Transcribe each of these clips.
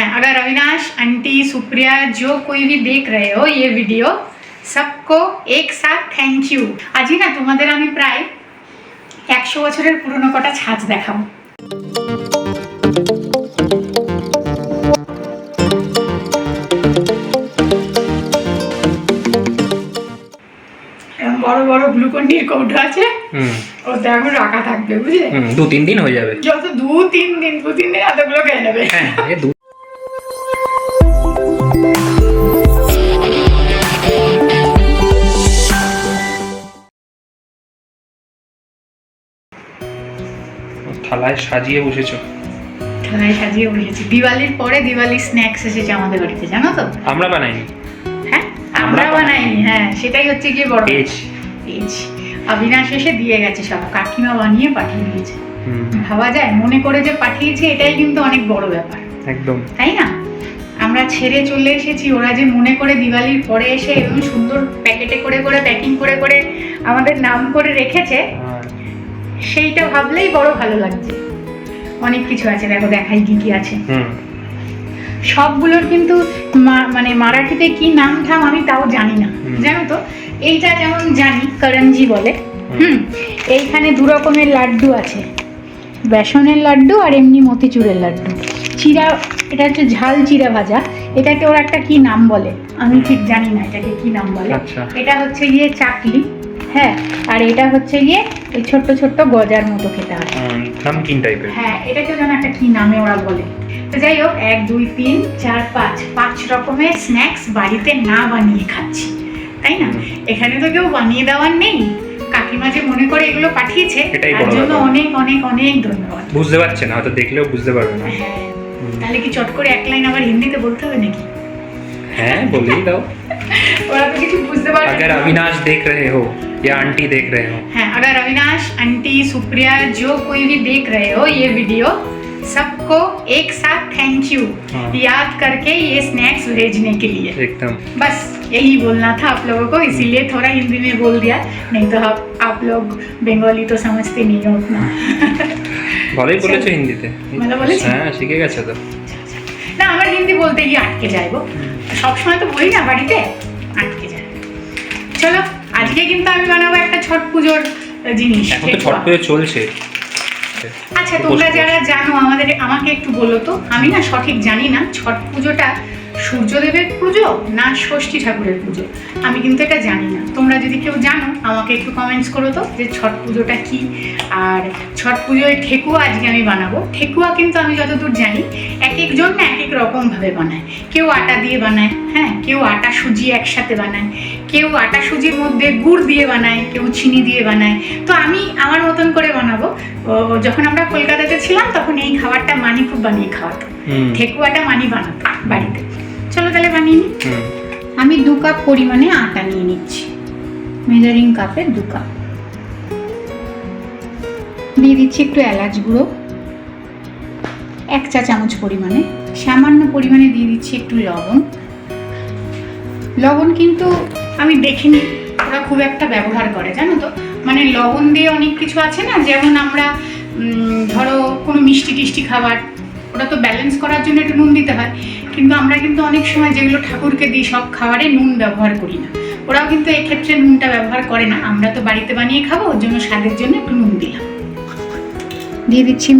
अगर अविनाश आंटी सुप्रिया जो कोई भी देख रहे हो ये वीडियो सबको एक साथ थैंक यू। आज ही ना तुम्हाদের আমি প্রায় 100 বছরের পুরনো কটা ছাঁচ দেখাবো। বড় বড় গ্লুকন ডির কৌটো আছে, ওতে এখন রাখা থাকবে, বুঝলে? 2-3 দিন হয়ে যাবে। যত 2-3 দিন এতগুলো খেয়ে নেবে। থালায় সাজিয়ে বসেছো? থালায় সাজিয়ে বসেছি। দিওয়ালির পরে দিওয়ালি স্ন্যাক্স এসেছে আমাদের বাড়িতে, জানো তো? আমরা বানাইনি। হ্যাঁ, আমরা বানাইনি। হ্যাঁ, সেটাই হচ্ছে কি বড় পেজ অবিনাশ এসে দিয়ে গেছে, সব কাকিমা বানিয়ে পাঠিয়ে দিয়েছে। ভাবা যায়, মনে করে যে পাঠিয়েছে, এটাই কিন্তু অনেক বড় ব্যাপার। একদম, তাই না? আমরা ছেড়ে চলে এসেছি, ওরা যে মনে করে দিওয়ালির পরে এসে এবং সুন্দর প্যাকেটে করে করে প্যাকিং করে করে আমাদের নাম করে রেখেছে, সেইটা ভাবলেই বড় ভালো লাগছে। অনেক কিছু আছে, দেখো দেখাই কি কি আছে। সবগুলোর কিন্তু মানে মারাঠিতে কি নাম ঠাম আমি তাও জানি না, জানো তো? এইটা যেমন জানি করঞ্জি বলে। এইখানে দু রকমের লাড্ডু আছে, বেসনের লাড্ডু আর এমনি মতিচুরের লাড্ডু। চিড়া, এটা হচ্ছে ঝাল চিড়া ভাজা। এটাকে ওরা একটা কি নাম বলে, আমি ঠিক জানি না এটাকে কি নাম বলে। এটা হচ্ছে গিয়ে চাকলি, হ্যাঁ, আর এটা হচ্ছে গিয়ে ওই ছোট্ট ছোট্ট গজার মতো খেতে হয়, নামকিন টাইপের। হ্যাঁ, এটাকেও যেন একটা কি নামে ওরা বলে। তো যাই হোক, 1 2 3 4 5 রকমের স্ন্যাক্স বাড়িতে না বানিয়ে খাচ্ছি, তাই না? এখানে তো কেউ বানিয়ে দেওয়ার নেই, কাকিমা যে মনে করে এগুলো পাঠিয়েছে, তার জন্য অনেক অনেক অনেক ধন্যবাদ। বুঝতে পারছে না, হয়তো দেখলেও বুঝতে পারবে না। হ্যাঁ, তাহলে কি চট করে এক লাইন আবার হিন্দিতে বলতে হবে নাকি? হ্যাঁ, বলেই দাও। ওরা তো কিছু বুঝতে পারবে না। अगर अविनाश देख रहे हो या आंटी देख रहे हो, हाँ, अगर अविनाश आंटी सुप्रिया जो कोई भी देख रहे हो ये वीडियो, सबको एक साथ थैंक यू याद करके ये स्नैक्स भेजने के लिए। एकदम, बस यही बोलना था आप लोगों को, इसीलिए थोड़ा हिंदी में बोल दिया, नहीं तो आप लोग बंगाली तो समझते नहीं हो उतना। ভালোই বলেছো হিন্দিতে। ভালো বলেছি? হ্যাঁ, শিখে গেছো তো। না, আমার হিন্দি বলতে গিয়ে আটকে যাইবো, সবসময় তো বলি না, বাড়িতে আটকে যায়। চলো, আজকে কিন্তু আমি বানাবো একটা ছট পুজোর জিনিস। এখন তো ছট পুজো চলছে। আচ্ছা, তোমরা যারা জানো আমাকে একটু বলো তো, আমি না সঠিক জানি না ছট পুজোটা সূর্যদেবের পুজো না ষষ্ঠী ঠাকুরের পুজো, আমি কিন্তু এটা জানি না। তোমরা যদি কেউ জানো আমাকে একটু কমেন্টস করো তো, যে ছট পুজোটা কি। আর ছট পুজোয় ঠেকুয়া আজকে আমি বানাবো। ঠেকুয়া কিন্তু আমি যতদূর জানি এক একজন না এক এক রকমভাবে বানায়। কেউ আটা দিয়ে বানায়, হ্যাঁ, কেউ আটা সুজি একসাথে বানায়, কেউ আটা সুজির মধ্যে গুড় দিয়ে বানায়, কেউ চিনি দিয়ে বানায়। তো আমি আমার মতন করে বানাবো। যখন আমরা কলকাতাতে ছিলাম তখন এই খাবারটা মানি খুব বানিয়ে খাওয়াতো, ঠেকুয়াটা মানি বানাতো বাড়িতে। চলো তাহলে বানিয়ে নিই। আমি 2 কাপ পরিমাণে আটা নিয়ে নিচ্ছি, মেজারিং কাপে 2 কাপ। দিয়ে দিচ্ছি একটু এলাচ গুঁড়ো 1 চা চামচ পরিমাণে। সামান্য পরিমাণে দিয়ে দিচ্ছি একটু লবণ। লবণ কিন্তু আমি দেখিনি ওরা খুব একটা ব্যবহার করে, জানো তো? মানে লবণ দিয়ে অনেক কিছু আছে না, যেমন আমরা ধরো কোনো মিষ্টি টিষ্টি খাবার, ওটা তো ব্যালেন্স করার জন্য একটু নুন দিতে হয়, কিন্তু আমরা কিন্তু অনেক সময় যেগুলো ঠাকুরকে দিই সব খাবারে নুন ব্যবহার করি না। ওরাও কিন্তু এক্ষেত্রে নুনটা ব্যবহার করে না, আমরা তো বাড়িতে বানিয়ে খাবো, ওর জন্য স্বাদের জন্য একটু নুন দিলাম। দিয়ে দিচ্ছি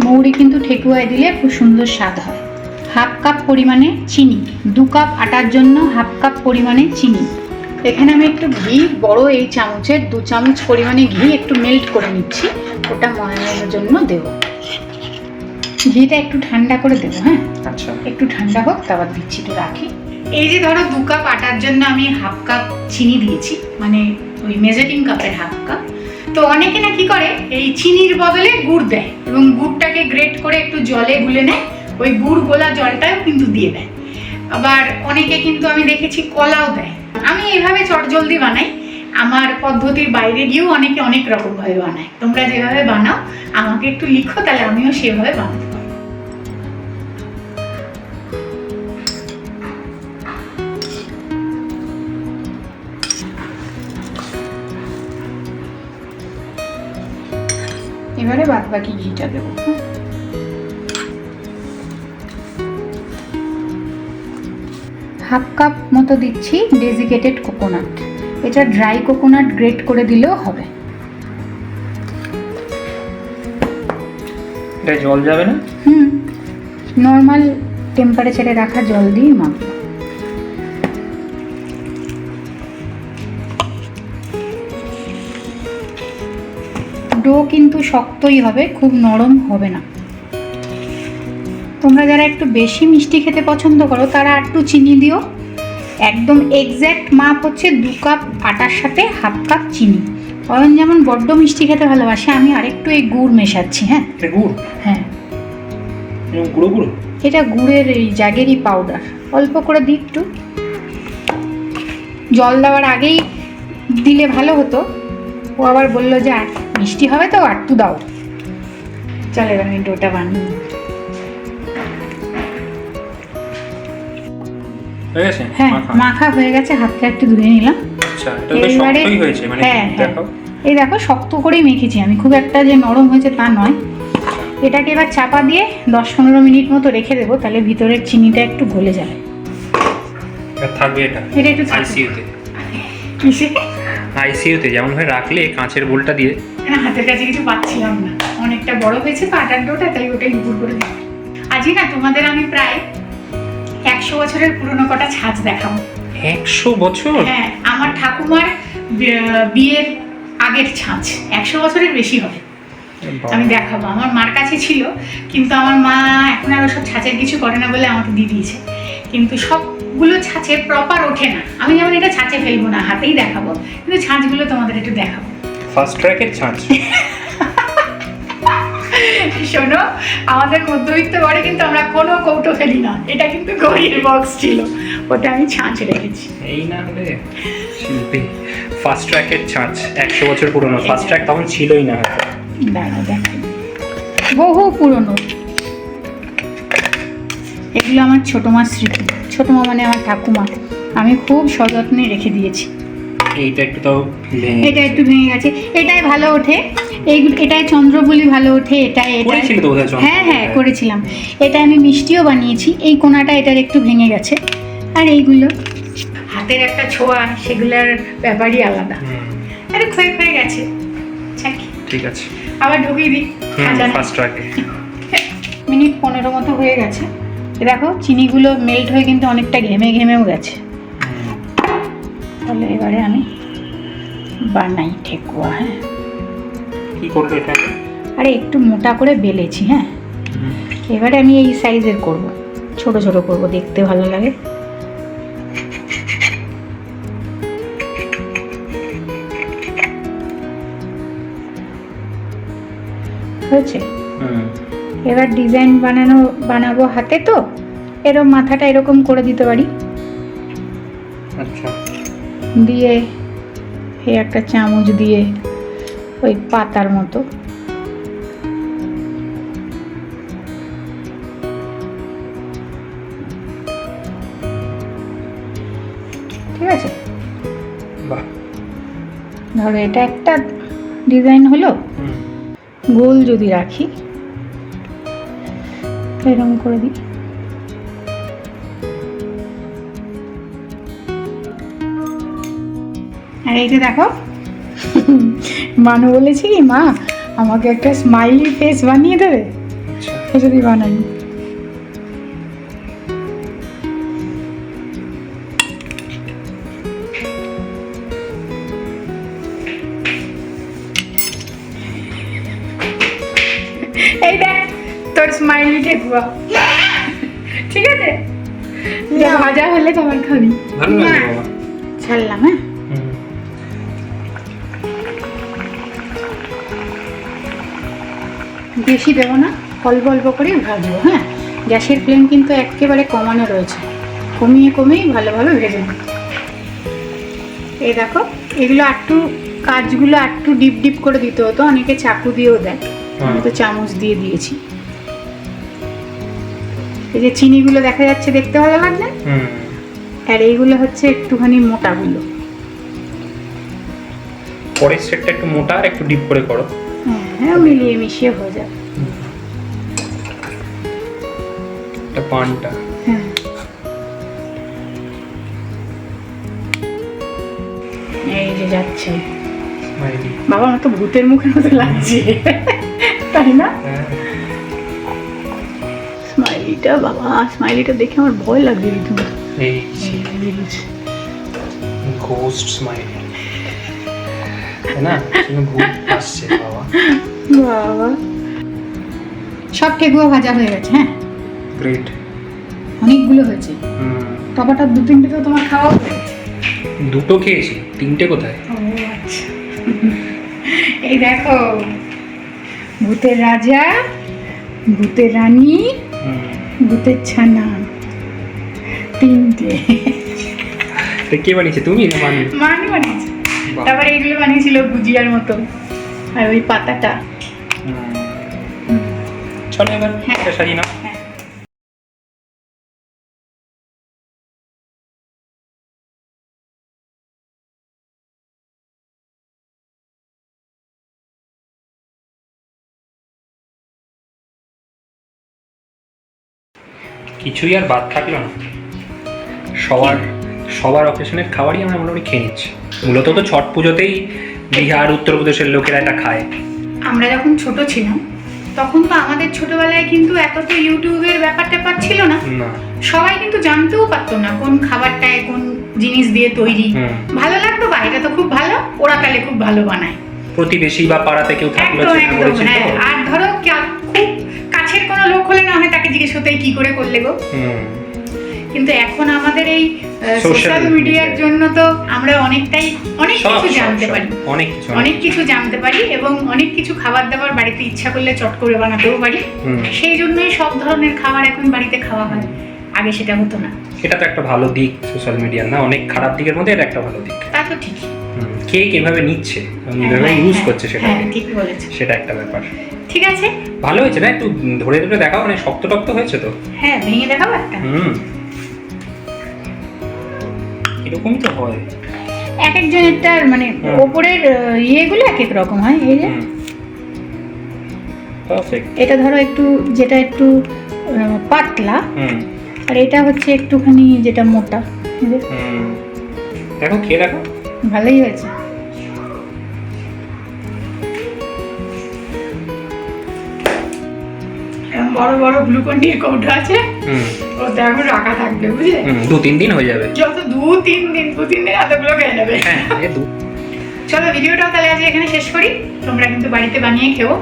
মৌরি কিন্তু ঠেকুয়ায় দিলে খুব সুন্দর স্বাদ হয়। 1/2 কাপ পরিমাণে চিনি, 2 কাপ আটার জন্য 1/2 কাপ পরিমাণে চিনি। এখানে আমি একটু ঘি, বড় এই চামচের 2 চামচ পরিমাণে ঘি একটু মেল্ট করে নিচ্ছি, ওটা ময়ামের জন্য দেবো। ঘিটা একটু ঠান্ডা করে দেবো, হ্যাঁ, আচ্ছা, একটু ঠান্ডা হোক, তারপর দিচ্ছি, তো রাখি। এই যে ধরো 2 কাপ আটার জন্য আমি 1/2 কাপ চিনি দিয়েছি, মানে ওই মেজারিং কাপের 1/2 কাপ। তো অনেকে না কি করে, এই চিনির বদলে গুড় দেয় এবং গুড়টাকে গ্রেট করে একটু জলে গুলে নেয়, ওই গুড় গোলা জলটাও কিন্তু দিয়ে দেয়। আবার অনেকে কিন্তু আমি দেখেছি কলাও দেয়। আমি এইভাবে চটজলদি বানাই, আমার পদ্ধতির বাইরে গিয়েও অনেকে অনেক রকমভাবে বানায়। তোমরা যেভাবে বানাও আমাকে একটু লিখো, তাহলে আমিও সেভাবে বানাতে পারবো। এবারে বাদ বাকি ঘিটা দেবো। হাফ কাপ মতো দিচ্ছি ডেজিকেটেড কোকোনাট। এটা ড্রাই কোকোনাট গ্রেট করে দিলেও হবে। এটা জল যাবে না? নর্মাল টেম্পারেচারে রাখা জল দিয়ে মাখবো। ডো কিন্তু শক্তই হবে, খুব নরম হবে না। তোমরা যারা একটু বেশি মিষ্টি খেতে পছন্দ করো তারা একটু চিনি দিও। একদম এক্স্যাক্ট মাপ হচ্ছে 2 কাপ আটার সাথে হাফ কাপ চিনি। অয়ন যেমন বড্ড মিষ্টি খেতে ভালোবাসে, আমি আরেকটু এই গুড় মেশাচ্ছি। হ্যাঁ, গুড়? হ্যাঁ, গুঁড়ো গুঁড়ো। এটা গুড়ের এই জাগেরি পাউডার। অল্প করে দিই একটু। জল দেওয়ার আগেই দিলে ভালো হতো। ও আবার বললো যে মিষ্টি হবে তো একটু দাও। চলো এবার আমি ডোটা বানিয়ে। হয়ে গেছে? হ্যাঁ, মাখা হয়ে গেছে। হাতটা একটু ধুয়ে নিলাম। আচ্ছা, এটা তো শক্তই হয়েছে মানে। দেখো, এই দেখো শক্ত করেই মেখেছি আমি, খুব একটা যে নরম হয়েছে তা নয়। এটাকে এবার চাপা দিয়ে 10-15 মিনিট মতো রেখে দেবো, তাহলে ভিতরের চিনিটা একটু গলে যাবে। থাকবে এটা একটু আইসিইউতে। কিসে? আইসিইউতে যেমন ভাবে রাখলে কাঁচের বোলটা দিয়ে। না, হাতের কাছে কিছু পাচ্ছিলাম না, অনেকটা বড় হয়েছে তো আটার ডোটা, তাই ওটাই উপর করে দিই। আজই না তোমাদের আমি প্রায় 100 বছরের পুরনো কটা ছাঁচ দেখাবো। 100 বছর? হ্যাঁ, আমার ঠাকুমার বিয়ের আগের ছাঁচ। 100 বছরের বেশি হবে। আমি দেখাবো। আমার মার কাছে ছিল, কিন্তু আমার মা এখন আর ওসব ছাঁচের কিছু করে না বলে আমাকে দিয়ে দিয়েছে। কিন্তু সবগুলো ছাঁচে প্রপার ওঠে না। আমি যেমন এটা ছাঁচে ফেলবো না, হাতেই দেখাবো, কিন্তু ছাঁচগুলো তোমাদের একটু দেখাবো। ফার্স্ট ট্র্যাকের ছাঁচ। শোনো, আমাদের মধ্যবিত্ত বাড়ি কিন্তু আমরা কোনো কৌটো ফেলি না। এটা কিন্তু ঘড়ির বক্স ছিল, ওটা আমি ছাঁচ রেখেছি। এই না হলে শিল্পী। ফার্স্ট ট্র্যাকের ছাঁচ 100 বছর পুরনো। ফার্স্ট ট্র্যাক তখন ছিলই না হয়তো। দাঁড়াও দেখো, বহু পুরনো। এগুলো আমার ছোট মার স্মৃতি। ছোট মা মানে আমার ঠাকুমা। আমি খুব সযত্নে রেখে দিয়েছি। এইটা একটু তাও এটা একটু ভেঙে গেছে। এটাই ভালো ওঠে, এটাই চন্দ্রবলি ভালো ওঠে। এটাই করেছিল তো বোধহয়? হ্যাঁ, করেছিলাম। এটা আমি মিষ্টিও বানিয়েছি। এই কোনাটা এটার একটু ভেঙে গেছে। আর এইগুলো হাতের একটা ছোঁয়া, সেগুলোর ব্যাপারই আলাদা। আরে ক্ষয়ে ক্ষয়ে গেছে। ঠিক আছে, আবার ঢুকিয়ে দিই। ফার্স্ট ট্র্যাকে মিনিট 15 মতো হয়ে গেছে। দেখো চিনিগুলো মেল্ট হয়ে কিন্তু অনেকটা ঘেমেও গেছে। তাহলে এবারে আমি বানাই ঠেকুয়া। হ্যাঁ, কি করবে এটা? আরে একটু মোটা করে বেলেছি। হ্যাঁ, এবারে আমি এই সাইজের করব, ছোট ছোট করব, দেখতে ভালো লাগে। হয়েছে। এবার ডিজাইন বানাবো হাতে, তো এরকম মাথাটা এরকম করে দিতে পারি। আচ্ছা, দিয়ে এই একটা চামচ দিয়ে ওই পাতার মতো ঠিক আছে। বাহ, ধরো এটা একটা ডিজাইন হলো। গোল যদি রাখি, এরকম করে দিই। আর এই যে দেখো, মানু বলেছি কি মা আমাকে একটা স্মাইলি ফেস বানিয়ে দেবে, যদি বানাই। এই দেখ তোর স্মাইলি ঠেকুয়া। ঠিক আছে, ভাজা হলে তোমার খাবি। ছাড়লাম। হ্যাঁ, বেশি দেবো না, অল্প অল্প করেই ভাজবো। হ্যাঁ, গ্যাসের ফ্লেম কিন্তু একেবারে কমানো রয়েছে, কমিয়েই ভালোভাবে ভেজে নেব। এই দেখো, এগুলো একটু কাজগুলো একটু ডিপ করে দিতে হতো, অনেকে চাকু দিয়েও দেয়, আমি তো চামচ দিয়ে দিয়েছি। এই যে চিনিগুলো দেখা যাচ্ছে, দেখতে ভালো লাগছে। আর এইগুলো হচ্ছে একটুখানি মোটাগুলো। পরের সেটটা একটু মোটা আর একটু ডিপ করে করো। হ্যাঁ, মিলিয়ে মিশিয়ে হয়ে যাবে। এটা পানটা। হ্যাঁ, এই যে যাচ্ছে স্মাইলি। বাবা, আমার তো ভূতের মুখের মতো লাগছে তাই না? স্মাইলিটা, বাবা স্মাইলিটা দেখে আমার ভয় লাগছে রীতিমতো। এই ঘোস্ট স্মাইল, না তুমি ভূত আসছে বাবা। বাবা, সব ঠেকুয়া ভাজা হয়ে গেছে। হ্যাঁ, গ্রেট। অনেকগুলো হয়েছে। টপাটা 2-3টে তো তোমার খাওয়া হয়ে গেছে। 2টো খেয়েছি, 3টে কোথায়? ও আচ্ছা। এই দেখো, ভূতের রাজা, ভূতের রানী, ভূতের ছানা, 3টে। কে বানিয়েছে, তুমি না মানু? মানু বানিয়েছে। তারপরে এগুলো বানিয়েছিল গুজিয়ার মতো, আর ওই পাতাটা। চলো এবার এটা সাজিয়ে নাও। হ্যাঁ। কিছুই আর বাদ থাকলো না, সবার অকেশনের খাবারই আমরা মোটামুটি খেয়ে নিচ্ছি। মূলত তো ছট পুজোতেই বিহার উত্তরপ্রদেশের লোকেরা এটা খায়। আমরা যখন ছোট ছিলাম তখন তো আমাদের ছোটবেলায় কিন্তু এত তো ইউটিউবের ব্যাপার ছিল না। সবাই কিন্তু জানতেও পারতো না কোন খাবারটায় কোন জিনিস দিয়ে তৈরি। ভালো লাগতো, বা এটা তো খুব ভালো, ওরা তাহলে খুব ভালো বানায়। প্রতিবেশী বা পাড়াতে কেউ থাকলে আর ধরো খুব কাছের কোনো লোক হলে না হয় তাকে জিজ্ঞেস করতে কি করে করলে গো। কিন্তু এখন আমাদের এই সোশ্যাল মিডিয়ার জন্য তো আমরা অনেক কিছু জানতে পারি, অনেক কিছু জানতে পারি, এবং অনেক কিছু খাবার দাবার বাড়িতে ইচ্ছা করলে চট করে বানাতেও পারি। সেই জন্যই সব ধরনের খাবার এখন বাড়িতে খাওয়া হয়, আগে সেটা হতো না। এটা তো একটা ভালো দিক সোশ্যাল মিডিয়ার, না অনেক খারাপ দিকের মধ্যে এটা একটা ভালো দিক। তা তো ঠিক, কে কিভাবে নিচ্ছে, কিভাবে ইউজ করছে সেটা, ঠিক বলেছে, সেটা একটা ব্যাপার। ঠিক আছে, ভালো হয়েছে না? একটু ধরে ধরে দেখাও, মানে শক্ত টক্ত হয়েছে তো। হ্যাঁ, ভেঙে দেখাবো একটা। এরকম তো হয়, এক একজনেরটার মানে ওপরের ইয়েগুলো এক এক রকম হয়। এই যে পারফেক্ট, এটা ধরো একটু, যেটা একটু পাতলা, আর এটা হচ্ছে একটুখানি যেটা মোটা। দেখো খেয়ে দেখো, ভালোই হয়েছে। বড় বড় গ্লুকন ডির কৌটো আছে, ওতে এখন রাখা থাকবে, বুঝলে? 2-3 দিন হয়ে যাবে। যত 2-3 দিন এতগুলো খেয়ে যাবে। চলো ভিডিওটা তাহলে আজ এখানে শেষ করি। তোমরা কিন্তু বাড়িতে বানিয়ে খেও।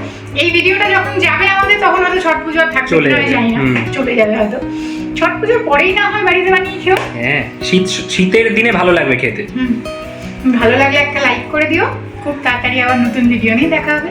এই ভিডিওটা যখন যাবে আমাদের তখন হয়তো ছট পুজো থাকবে, জানি না, চলে যাবে হয়তো। ছট পুজোর পরেই না হয় বাড়িতে বানিয়ে খেও। হ্যাঁ, শীতের দিনে ভালো লাগবে খেতে। ভালো লাগলে একটা লাইক করে দিও। খুব তাড়াতাড়ি আবার নতুন ভিডিও নিয়ে দেখা হবে।